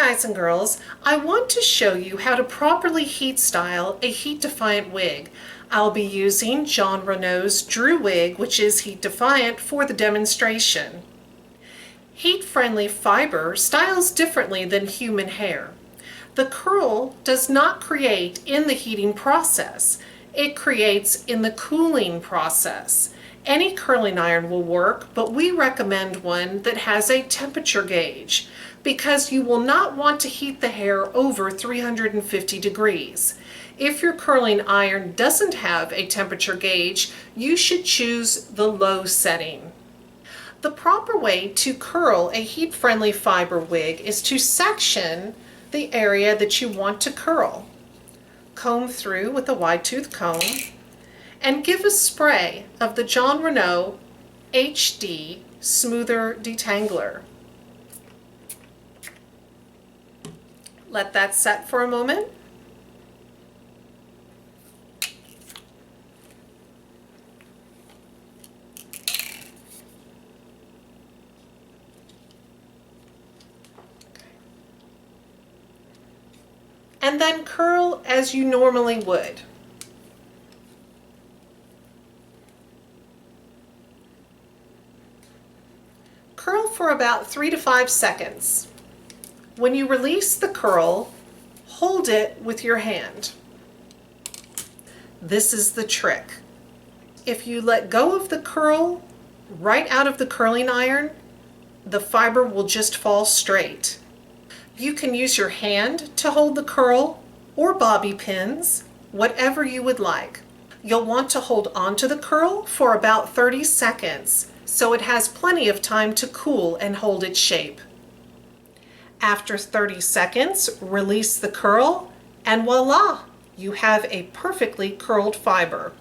guys and girls, I want to show you how to properly heat style a heat defiant wig. I'll be using Jon Renau's Drew wig, which is heat defiant, for the demonstration. Heat-friendly fiber styles differently than human hair. The curl does not create in the heating process. It creates in the cooling process. Any curling iron will work, but we recommend one that has a temperature gauge because you will not want to heat the hair over 350 degrees. If your curling iron doesn't have a temperature gauge, you should choose the low setting. The proper way to curl a heat-friendly fiber wig is to section the area that you want to curl. Comb through with a wide tooth comb and give a spray of the Jon Renau HD Smoother Detangler. Let that set for a moment. And then curl as you normally would. Curl for about 3 to 5 seconds. When you release the curl, hold it with your hand. This is the trick. If you let go of the curl right out of the curling iron, the fiber will just fall straight. You can use your hand to hold the curl or bobby pins, whatever you would like. You'll want to hold onto the curl for about 30 seconds so it has plenty of time to cool and hold its shape. After 30 seconds, release the curl and voila! You have a perfectly curled fiber.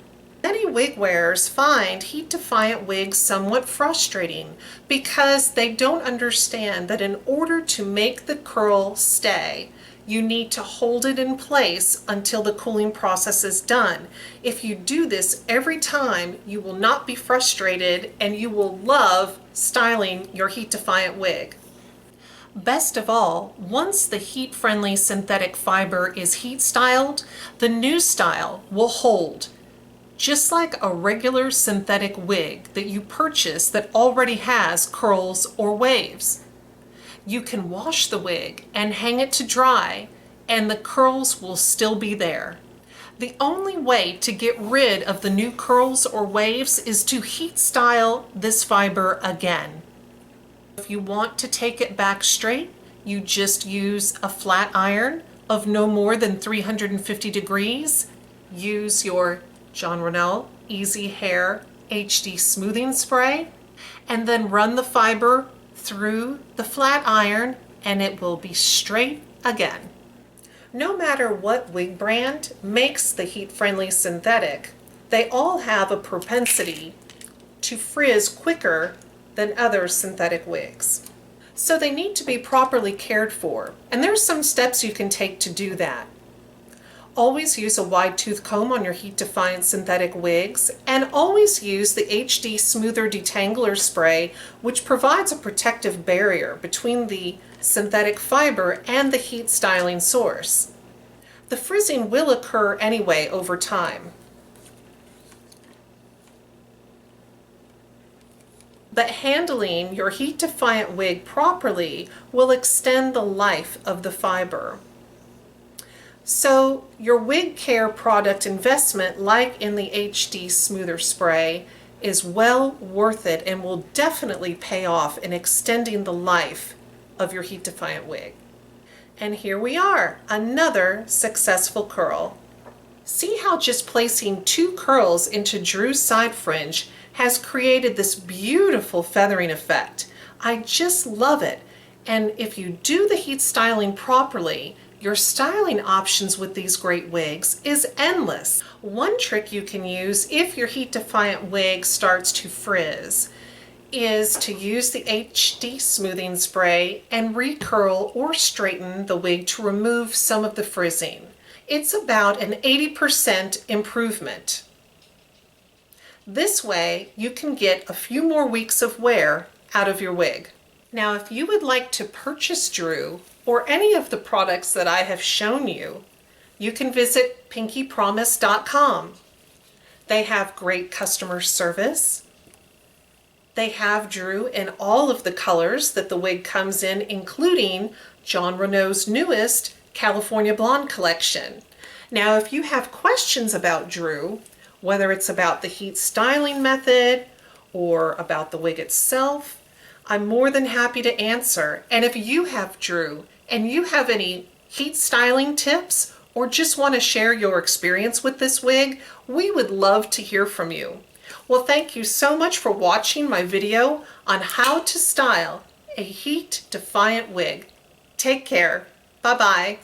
Many wig wearers find heat-defiant wigs somewhat frustrating because they don't understand that in order to make the curl stay, you need to hold it in place until the cooling process is done. If you do this every time, you will not be frustrated and you will love styling your heat-defiant wig. Best of all, once the heat-friendly synthetic fiber is heat styled, the new style will hold. Just like a regular synthetic wig that you purchase that already has curls or waves. You can wash the wig and hang it to dry and the curls will still be there. The only way to get rid of the new curls or waves is to heat style this fiber again. If you want to take it back straight, you just use a flat iron of no more than 350 degrees. Use your Jon Renau Easy Hair HD Smoothing Spray and then run the fiber through the flat iron and it will be straight again. No matter what wig brand makes the heat-friendly synthetic, they all have a propensity to frizz quicker than other synthetic wigs. So they need to be properly cared for, and there's some steps you can take to do that. Always use a wide tooth comb on your heat-defiant synthetic wigs, and always use the HD Smoother Detangler Spray, which provides a protective barrier between the synthetic fiber and the heat styling source. The frizzing will occur anyway over time. But handling your heat-defiant wig properly will extend the life of the fiber. So your wig care product investment, like in the HD Smoother Spray, is well worth it and will definitely pay off in extending the life of your heat-defiant wig. And here we are, another successful curl. See how just placing 2 curls into Drew's side fringe has created this beautiful feathering effect. I just love it. And if you do the heat styling properly, your styling options with these great wigs is endless. One trick you can use if your heat-defiant wig starts to frizz is to use the HD smoothing spray and recurl or straighten the wig to remove some of the frizzing. It's about an 80% improvement. This way you can get a few more weeks of wear out of your wig. Now, if you would like to purchase Drew or any of the products that I have shown you, you can visit pinkypromise.com. They have great customer service. They have Drew in all of the colors that the wig comes in, including Jon Renau's newest California Blonde collection. Now, if you have questions about Drew, whether it's about the heat styling method or about the wig itself, I'm more than happy to answer. And if you have Drew and you have any heat styling tips or just want to share your experience with this wig, we would love to hear from you. Well, thank you so much for watching my video on how to style a heat defiant wig. Take care. Bye-bye.